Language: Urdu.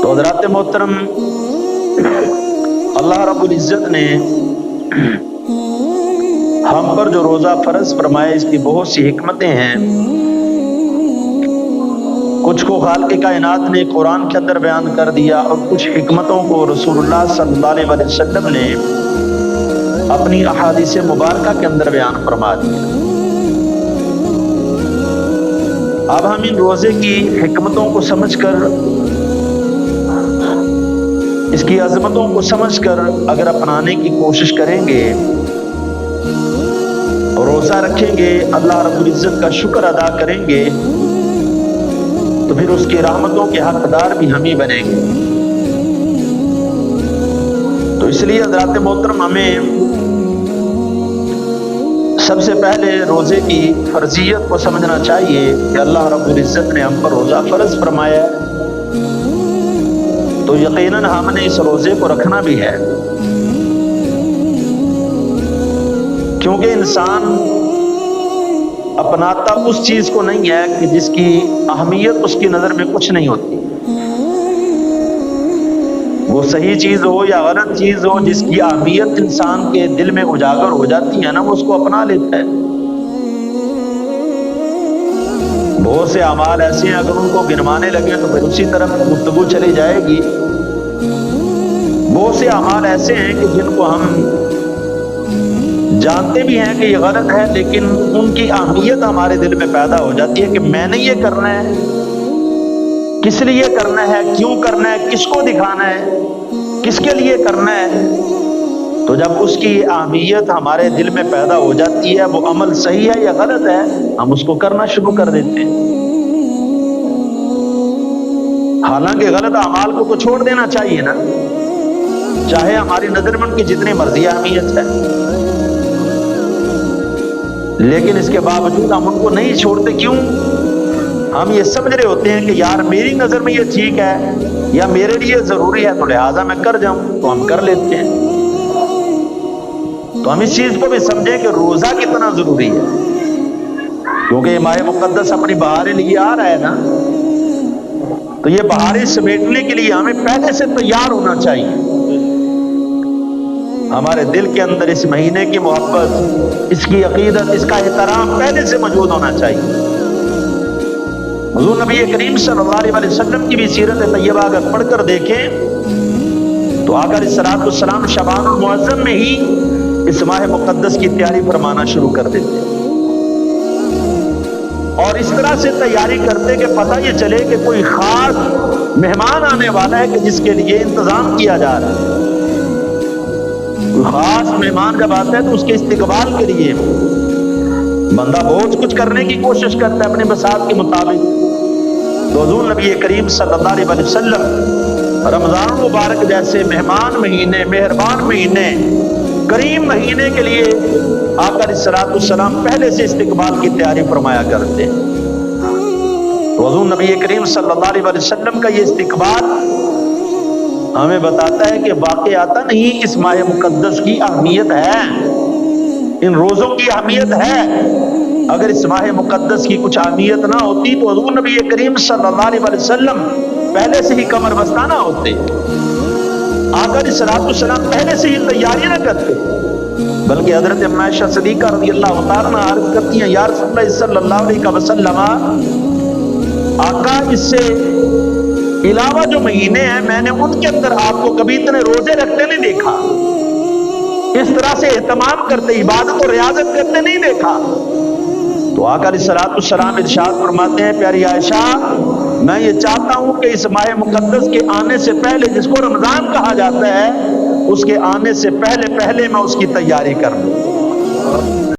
تو حضرات محترم، اللہ رب العزت نے ہم پر جو روزہ فرض فرمایا اس کی بہت سی حکمتیں ہیں. کچھ کو خالق کائنات نے قرآن کے اندر بیان کر دیا اور کچھ حکمتوں کو رسول اللہ صلی اللہ علیہ وسلم نے اپنی احادیث مبارکہ کے اندر بیان فرما دیا. اب ہم ان روزے کی حکمتوں کو سمجھ کر، اس کی عظمتوں کو سمجھ کر اگر اپنانے کی کوشش کریں گے، روزہ رکھیں گے، اللہ رب العزت کا شکر ادا کریں گے، تو پھر اس کی رحمتوں کے حقدار بھی ہم ہی بنیں گے. تو اس لیے حضرات محترم، ہمیں سب سے پہلے روزے کی فرضیت کو سمجھنا چاہیے کہ اللہ رب العزت نے ہم پر روزہ فرض فرمایا ہے، تو یقیناً ہم نے اس روزے کو رکھنا بھی ہے. کیونکہ انسان اپناتا اس چیز کو نہیں ہے کہ جس کی اہمیت اس کی نظر میں کچھ نہیں ہوتی. وہ صحیح چیز ہو یا غلط چیز ہو، جس کی اہمیت انسان کے دل میں اجاگر ہو جاتی ہے نا، وہ اس کو اپنا لیتا ہے. بہت سے اعمال ایسے ہیں اگر ان کو گنوانے لگے تو پھر اسی طرف گفتگو چلی جائے گی. بہت سے اعمال ایسے ہیں کہ جن کو ہم جانتے بھی ہیں کہ یہ غلط ہے، لیکن ان کی اہمیت ہمارے دل میں پیدا ہو جاتی ہے کہ میں نے یہ کرنا ہے، کس لیے کرنا ہے، کیوں کرنا ہے، کس کو دکھانا ہے، کس کے لیے کرنا ہے. تو جب اس کی اہمیت ہمارے دل میں پیدا ہو جاتی ہے، وہ عمل صحیح ہے یا غلط ہے، ہم اس کو کرنا شروع کر دیتے ہیں. حالانکہ غلط اعمال کو تو چھوڑ دینا چاہیے نا، چاہے ہماری نظر میں ان کی جتنی مرضی اہمیت ہے، لیکن اس کے باوجود ہم ان کو نہیں چھوڑتے. کیوں؟ ہم یہ سمجھ رہے ہوتے ہیں کہ یار میری نظر میں یہ ٹھیک ہے یا میرے لیے ضروری ہے، تو لہٰذا میں کر جاؤں، تو ہم کر لیتے ہیں. تو ہم اس چیز کو بھی سمجھیں کہ روزہ کتنا ضروری ہے، کیونکہ یہ ماہ مقدس اپنی بہاریں لیے آ رہا ہے نا. تو یہ بہاریں سمیٹنے کے لیے ہمیں پہلے سے تیار ہونا چاہیے. ہمارے دل کے اندر اس مہینے کی محبت، اس کی عقیدت، اس کا احترام پہلے سے موجود ہونا چاہیے. حضور نبی کریم صلی اللہ علیہ وسلم کی بھی سیرت طیبہ اگر پڑھ کر دیکھیں تو آقا علیہ الصلوۃ والسلام شعبان المعظم میں ہی اس ماہ مقدس کی تیاری فرمانا شروع کر دیتے، اور اس طرح سے تیاری کرتے کہ پتہ یہ چلے کہ کوئی خاص مہمان آنے والا ہے کہ جس کے لیے انتظام کیا جا رہا ہے. کوئی خاص مہمان جب آتا ہے تو اس کے استقبال کے لیے بندہ بہت کچھ کرنے کی کوشش کرتا ہے اپنے بساط کے مطابق. تو حضور نبی کریم صلی اللہ علیہ وسلم رمضان مبارک جیسے مہمان مہینے، مہربان مہینے، کریم مہینے کے لیے آقا علیہ الصلوۃ والسلام پہلے سے استقبال کی تیاری فرمایا کرتے. تو حضور نبی کریم صلی اللہ علیہ وسلم کا یہ استقبال ہمیں بتاتا ہے کہ واقعات نہیں اس ماہ مقدس کی اہمیت ہے، ان روزوں کی اہمیت ہے. اگر اس ماہ مقدس کی کچھ اہمیت نہ ہوتی تو حضور نبی کریم صلی اللہ علیہ وسلم پہلے سے ہی کمر بستہ نہ ہوتے، آقا علیہ الصلوۃ والسلام پہلے سے ہی تیاری نہ کرتے. بلکہ حضرت ام عائشہ صدیقہ رضی اللہ تعالیٰ عنہا عرض کرتی ہیں، یا رسول اللہ صلی اللہ علیہ وسلم، آقا اس سے علاوہ جو مہینے ہیں میں نے ان کے اندر آپ کو کبھی اتنے روزے رکھتے نہیں دیکھا، اس طرح سے اہتمام کرتے، عبادت اور ریاضت کرتے نہیں دیکھا. تو آقا علیہ الصلوۃ والسلام ارشاد فرماتے ہیں، پیاری عائشہ میں یہ چاہتا ہوں کہ اس ماہ مقدس کے آنے سے پہلے، جس کو رمضان کہا جاتا ہے، اس کے آنے سے پہلے میں اس کی تیاری کر لوں.